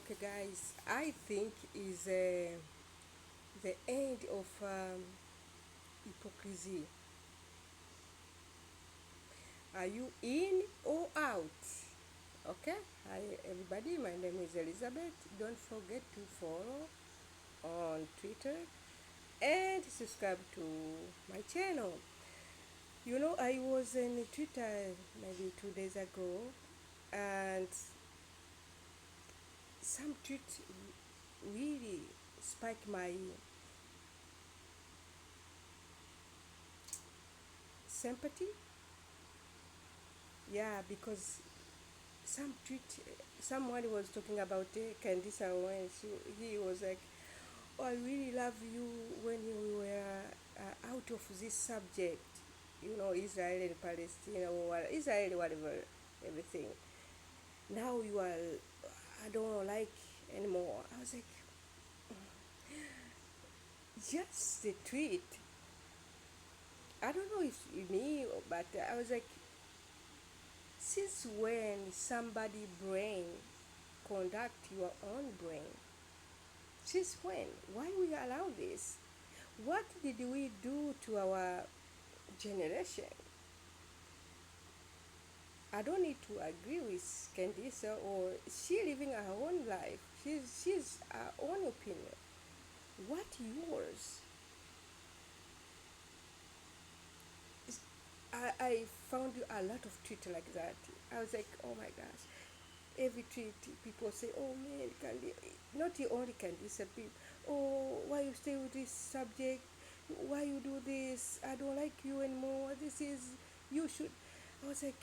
Okay, guys, I think is the end of hypocrisy. Are you in or out? Okay, hi everybody. My name is Elizabeth. Don't forget to follow on Twitter and subscribe to my channel. I was in Twitter maybe 2 days ago, and some tweet really spiked my sympathy. Yeah, because some tweet someone was talking about Candice when he was like, "Oh, I really love you when you were out of this subject, Israel and Palestine or Israel, whatever, everything. Now you are, I don't like anymore." I was like, just the tweet. I don't know if you me, but I was like, since when somebody brain conduct your own brain? Since when? Why we allow this? What did we do to our generation? I don't need to agree with Candice or she living her own life. She's her own opinion. What yours? I found a lot of tweets like that. I was like, oh my gosh. Every tweet people say, oh man, Candy, not only Candice, people, oh, why you stay with this subject? Why you do this? I don't like you anymore. This is, you should. I was like,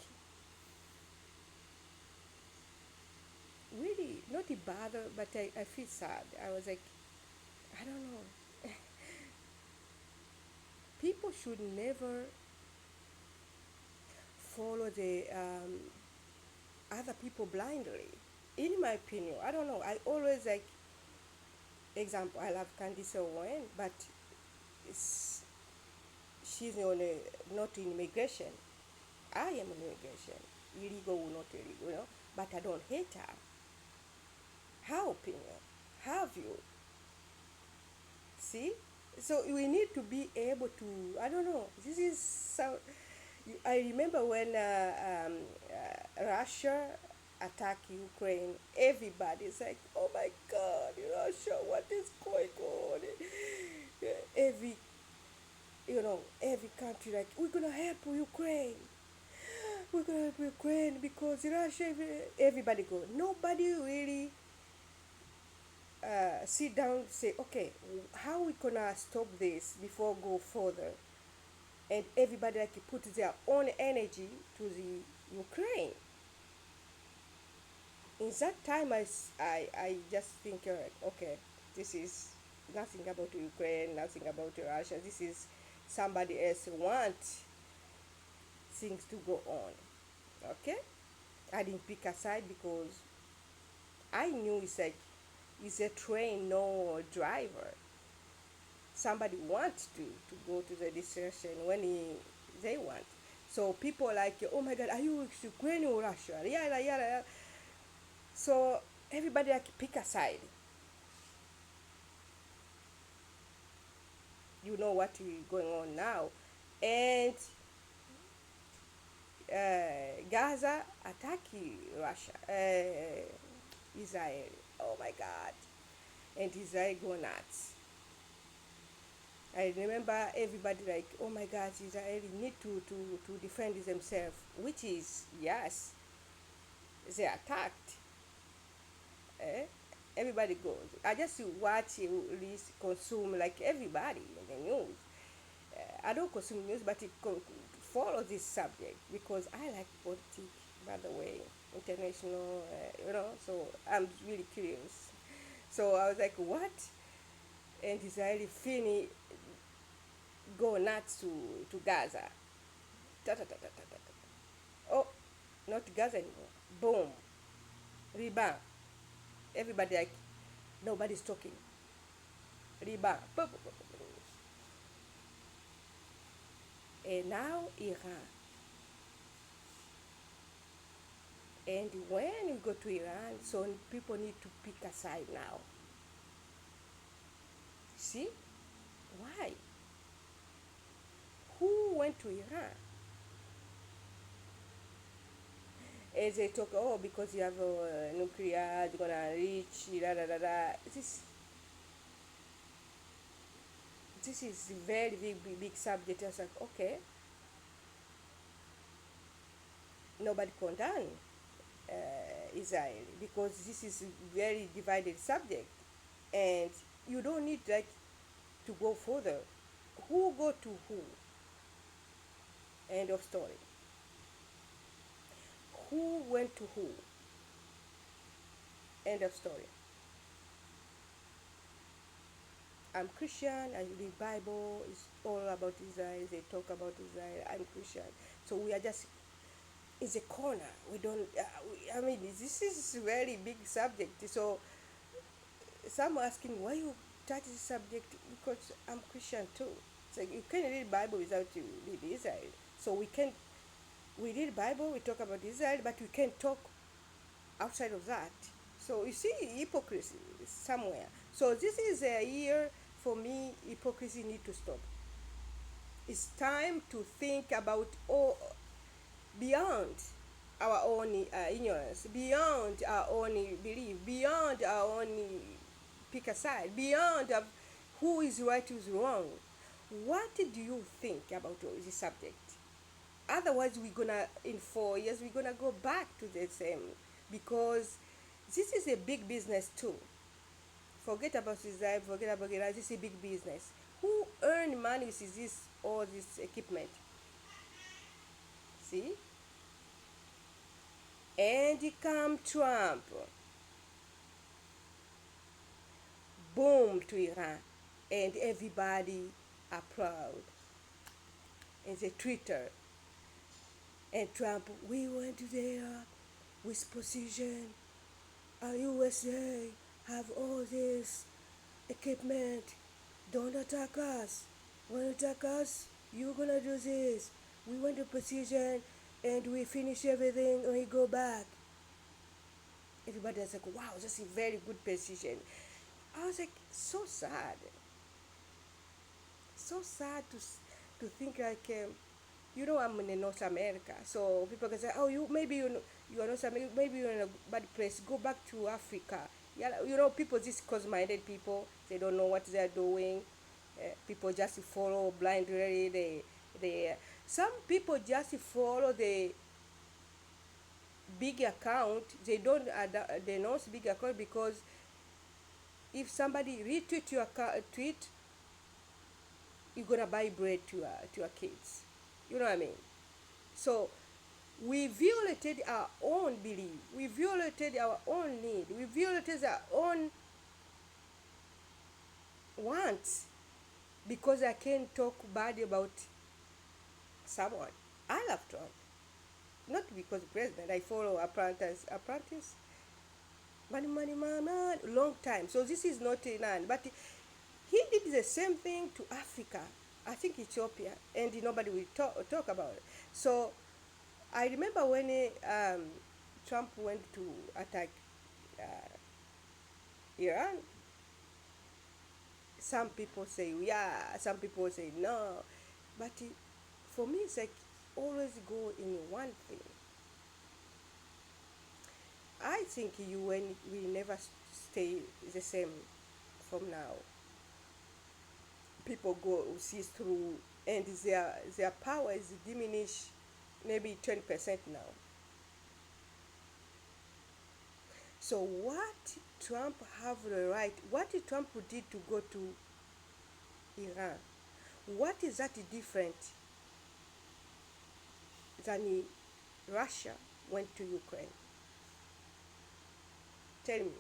really, not a bother, but I feel sad. I was like, I don't know. People should never follow the other people blindly. In my opinion, I don't know. I always like, example, I love Candice Owen, but it's, she's on a, not in immigration. I am in immigration, illegal or not illegal, but I don't hate her. Her opinion, her view. See? So we need to be able to, I don't know, this is so, I remember when Russia attacked Ukraine, everybody's like, oh my God, Russia, what is going on? Every, every country like, we're gonna help Ukraine. We're gonna help Ukraine because Russia, everybody go. Nobody really sit down and say, okay, how we gonna stop this before go further? And everybody like put their own energy to the Ukraine. In that time, I just think, okay, this is nothing about Ukraine, nothing about Russia. This is somebody else want things to go on. Okay, I didn't pick a side because I knew it's like it's a train, no driver. Somebody wants to go to the destination when they want. So people like, oh my God, are you Ukraine or Russia? Yada yada. So everybody like pick a side. You know what is going on now, and Gaza attack Russia, Israel. Oh my God, and Israel go nuts. I remember everybody like, oh my God, Israel need to defend themselves, which is, yes, they attacked. Eh? Everybody goes. I just watch, list, consume like everybody in the news. I don't consume news, but follow this subject because I like politics, by the way, international, so I'm really curious. So I was like, what? And Israeli Fini go nuts to Gaza. Ta, ta, ta, ta, ta, ta. Oh, not Gaza anymore. Boom. Rebound. Everybody like, nobody's talking. Rebound. And now Iran. And when we go to Iran, so people need to pick a side now. See? Why? Who went to Iran? And they talk, oh, because you have nuclear, it's gonna reach, da da da da. This is a very big subject. I was like, okay, nobody condemn Israel because this is a very divided subject, and you don't need like to go further. Who go to who? End of story. Who went to who? End of story. I'm Christian. I read Bible. It's all about Israel. They talk about Israel. I'm Christian. So we are just in the corner. We don't. I mean, this is a very big subject. So some asking why you touch this subject because I'm Christian too. So you can't read Bible without you read Israel. So we read Bible. We talk about Israel, but we can't talk outside of that. So you see hypocrisy somewhere. So this is a year for me. Hypocrisy need to stop. It's time to think about all beyond our own ignorance, beyond our own belief, beyond our own pick a side, beyond of who is right, who is wrong. What do you think about this subject? Otherwise, we're gonna in 4 years we're gonna go back to the same because this is a big business too. Forget about Israel, forget about Iran. This is a big business. Who earn money with this all this equipment? See, and come Trump, boom to Iran, and everybody applaud. And the Twitter and Trump, we went there with precision. USA have all this equipment. Don't attack us. When you attack us, you're gonna do this. We went to precision and we finish everything and we go back. Everybody's like, wow, that's a very good precision. I was like, so sad. So sad to think like, I'm in North America, so people can say, oh, you are North America, maybe you're in a bad place. Go back to Africa. Yeah, people, these close-minded people, they don't know what they're doing. People just follow blindly. Some people just follow the big account. They don't they know it's big account because if somebody retweet your tweet, you're gonna buy bread to your kids. You know what I mean? So we violated our own belief. We violated our own need. We violated our own wants because I can't talk bad about someone. I love Trump. Not because president. I follow apprentice. Money, money, money, money. Long time. So this is not Iran. But he did the same thing to Africa. I think Ethiopia. And nobody will talk about it. So I remember when Trump went to attack uh, Iran, some people say yeah, some people say no, but for me it's like always go in one thing. I think UN will never stay the same from now. People go see through, and their power is diminished maybe 20% now. So what Trump have the right? What did Trump did to go to Iran? What is that different than Russia went to Ukraine? Tell me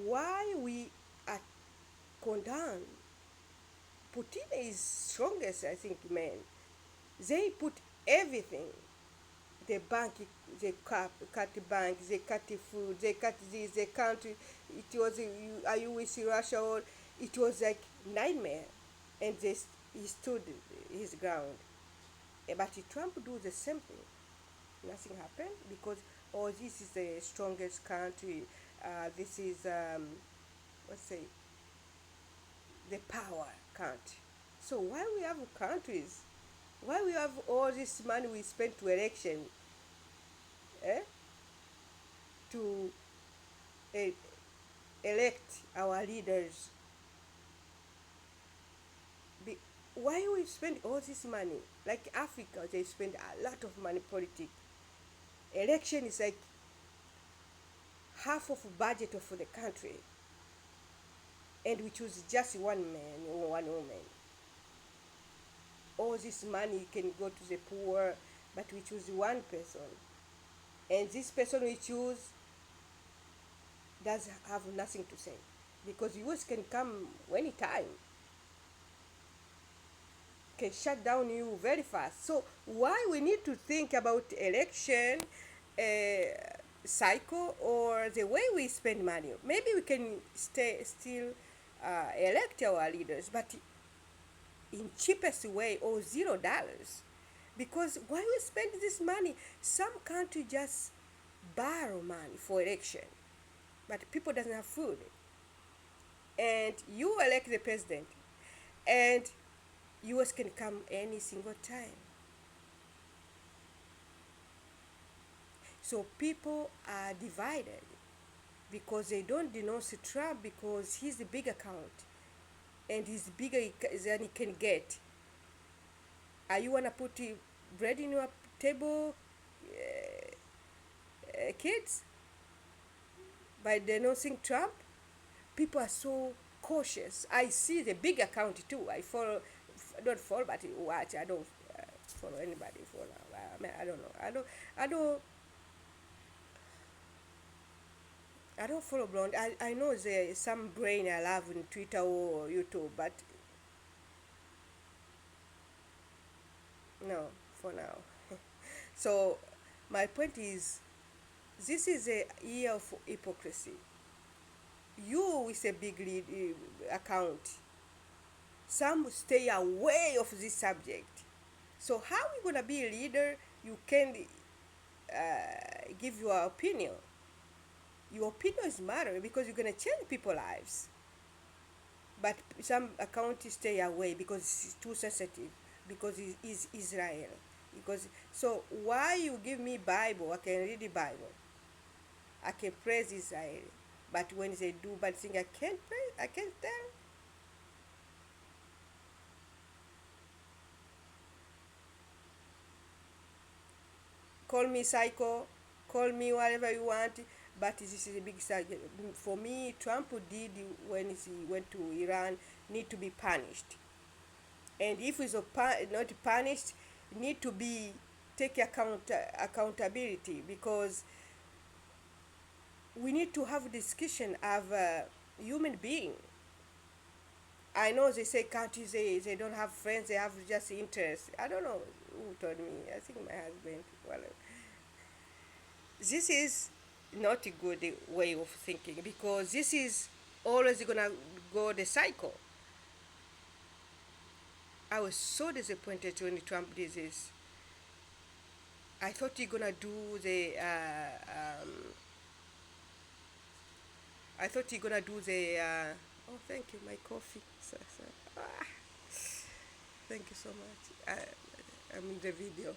why we are condemned. Putin is strongest, I think, man. They put everything. The bank, they cut the bank, they cut the food, they cut this, they can't. It was, are you with Russia? Or it was like nightmare, and he stood his ground. But Trump do the same thing. nothing happened because, oh, this is the strongest country. This is, let's say, the power country. So why we have countries? Why we have all this money we spend to election, eh? To uh, elect our leaders? Be, why we spend all this money? Like Africa, they spend a lot of money politics. Election is like half of the budget of the country, and we choose just one man or one woman. All this money can go to the poor, but we choose one person, and this person we choose does have nothing to say because US can come anytime, can shut down you very fast. So why we need to think about election cycle or the way we spend money? Maybe we can still elect our leaders, but in cheapest way or $0. Because why we spend this money? Some country just borrow money for election, but people doesn't have food, and you elect the president, and US can come any single time. So people are divided because they don't denounce Trump because he's the big account and he's bigger than he can get. Are you wanna put bread in your table, kids, by denouncing Trump? People are so cautious. I see the big account too. I follow, don't follow, but watch. I don't follow anybody for now. I mean, I don't know. I don't. I don't follow blonde. I know there some brain I love in Twitter or YouTube, but no, for now. So my point is, this is a year of hypocrisy. You with a big account, some stay away of this subject. So how are you gonna be a leader? You can give your opinion. Your opinion is matter because you're gonna change people's lives. But some accounts stay away because it's too sensitive. Because it is Israel. Because so why you give me Bible? I can read the Bible. I can praise Israel. But when they do bad thing, I can't praise. I can't tell. Call me psycho, call me whatever you want, but this is a big subject. For me, Trump did when he went to Iran need to be punished. And if he's not punished, need to be take accountability because we need to have a discussion of a human being. I know they say countries they don't have friends, they have just interest. I don't know who told me. I think my husband. Well, this is not a good way of thinking because this is always gonna go the cycle. I was so disappointed when Trump did this. I thought he gonna do the. I thought he gonna do the. Oh, thank you, my coffee. Ah, thank you so much. I'm in the video.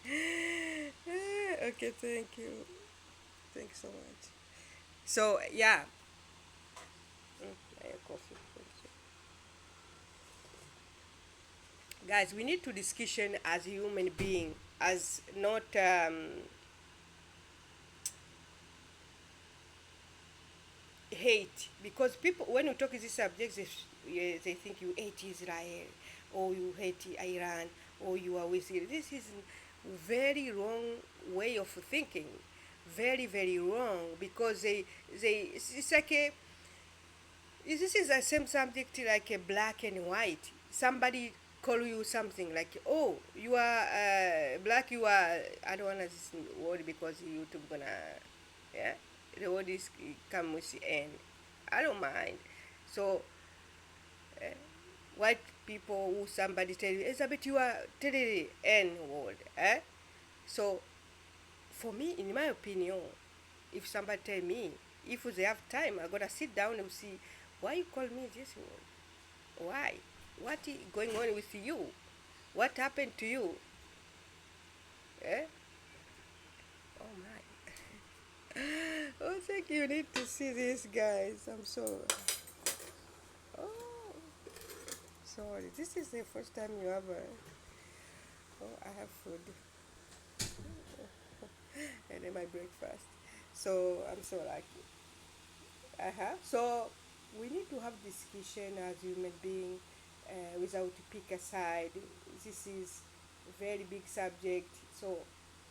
Okay, thank you. Thank you so much. So yeah, my coffee. Guys, we need to discussion as a human being, as not hate. Because people, when you talk these subjects, they think you hate Israel, or you hate Iran, or you are with Israel. This is very wrong way of thinking. Very, very wrong because it's like a, this is the same subject like a black and white. Somebody call you something like, oh, you are black, you are, I don't want to this word because YouTube gonna, yeah, the word is come with the N. I don't mind. So, uh, white people who somebody tell you, Elizabeth, you are tell the N word, eh? So for me, in my opinion, if somebody tell me, if they have time, I'm gonna sit down and see why you call me this one. Why? What is going on with you? What happened to you? Eh? Oh my. Oh, thank you. You need to see this, guys. I'm so. Oh, sorry. This is the first time you ever. Oh, I have food and then my breakfast. So I'm so lucky. So we need to have discussion as human being without pick a side. This is a very big subject. So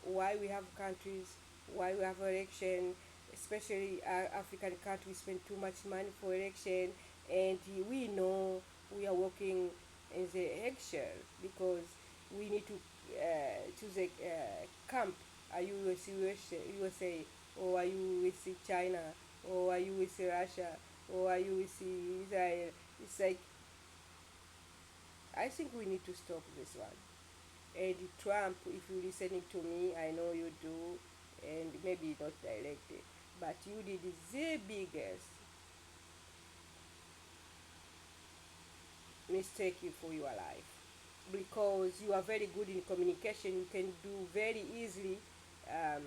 why we have countries, why we have election, especially African countries spend too much money for election, and we know we are working in the eggshell because we need to choose a camp. Are you with USA, or are you with China, or are you with Russia, or are you with Israel? It's like I think we need to stop this one. And Trump, if you're listening to me, I know you do, and maybe not directly, but you did the biggest mistake for your life because you are very good in communication. You can do very easily um,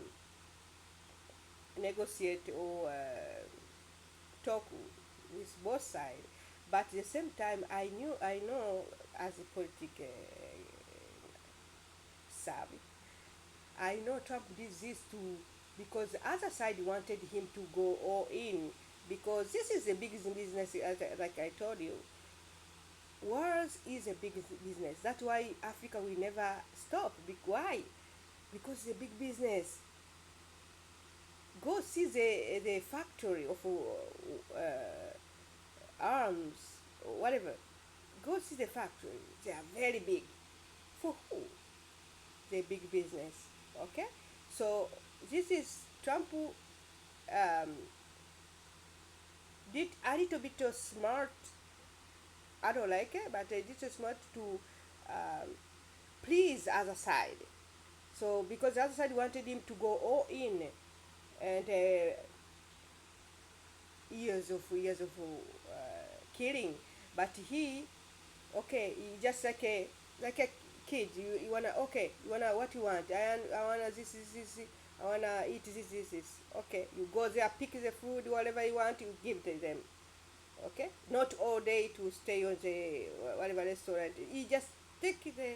negotiate or talk with both sides. But at the same time, I know as a politic savvy, I know Trump did this too because the other side wanted him to go all in because this is the biggest business, like I told you. Wars is a big business. That's why Africa will never stop. Why? Because it's a big business. Go see the factory of arms, or whatever. Go see the factory. They are very big. For who? The big business. Okay? So this is Trump did a little bit of smart. I don't like it, but a little smart to um, please other side. So because the other side wanted him to go all in, and years of killing, but he okay, he just like a kid. You wanna okay, you wanna what you want. I wanna this. I wanna eat this. Okay, you go there, pick the food, whatever you want, you give to them. Okay, not all day to stay on the whatever restaurant. You just take the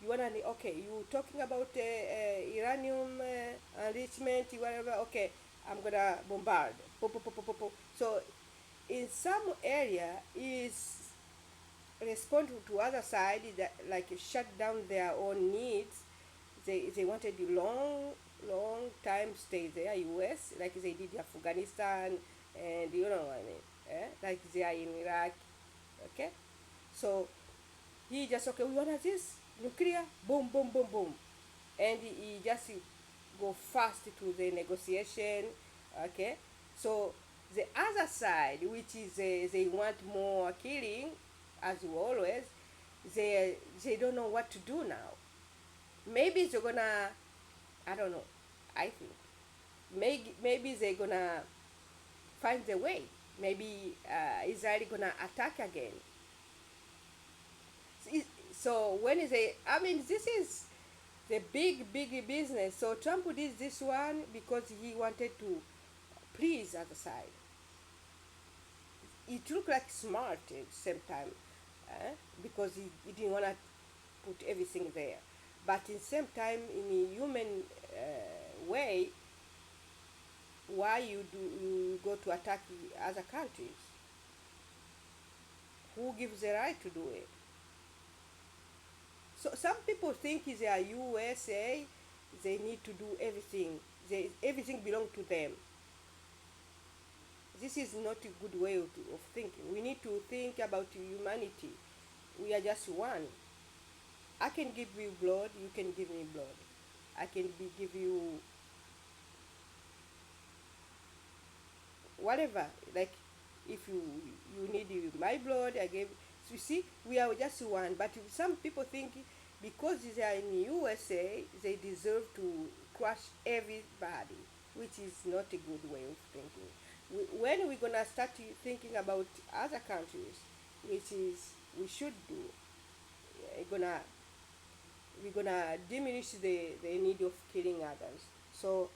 you wanna okay. You talking about uranium enrichment, whatever. Okay, I'm gonna bombard. Po, po, po, po, po, po. So in some area is respond to other side that like shut down their own needs. They wanted long time stay there US like they did Afghanistan, and you know what I mean, like they are in Iraq. Okay, so he just okay, we want this nuclear, boom boom boom boom, and he just go fast to the negotiation. Okay, so the other side, which is they want more killing, as always, they don't know what to do now. Maybe they're gonna, I don't know, I think maybe they're gonna find the way. Maybe Israel gonna attack again. So when is a, I mean, this is the big business. So Trump did this one because he wanted to please other side. It looked like smart at the same time, because he didn't want to put everything there. But in the same time, in a human way, why you go to attack other countries? Who gives the right to do it? So some people think they are USA, they need to do everything. Everything belongs to them. This is not a good way of thinking. We need to think about humanity. We are just one. I can give you blood, you can give me blood. I can give you whatever. Like if you need my blood, I gave. You see, we are just one. But some people think because they are in USA, they deserve to crush everybody, which is not a good way of thinking. When we're gonna start thinking about other countries, which is we should do, gonna we're gonna diminish the need of killing others. So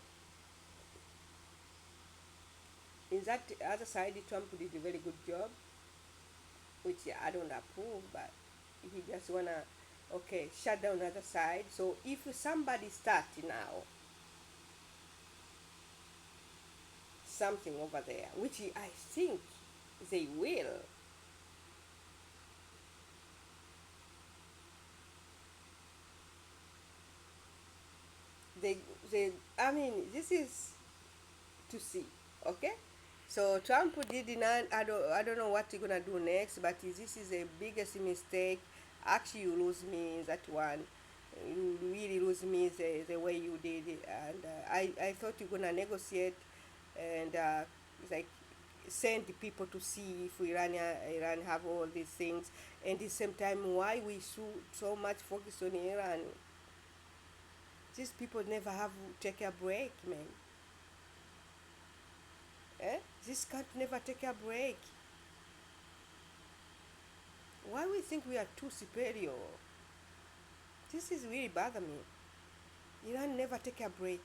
in that other side, Trump did a very good job, which I don't approve, but he just wanna okay shut down the other side. So if somebody start now something over there, which I think they will, they they I mean this is to see, okay. So Trump did not. I don't know what you're gonna do next, but this is the biggest mistake. Actually, you lose me in that one. You really lose me the way you did it, and I thought you're gonna negotiate and like send the people to see if Iran have all these things, and at the same time why we so much focus on Iran. These people never have take a break, man. This can't never take a break. Why we think we are too superior? This is really bother me. Iran never take a break.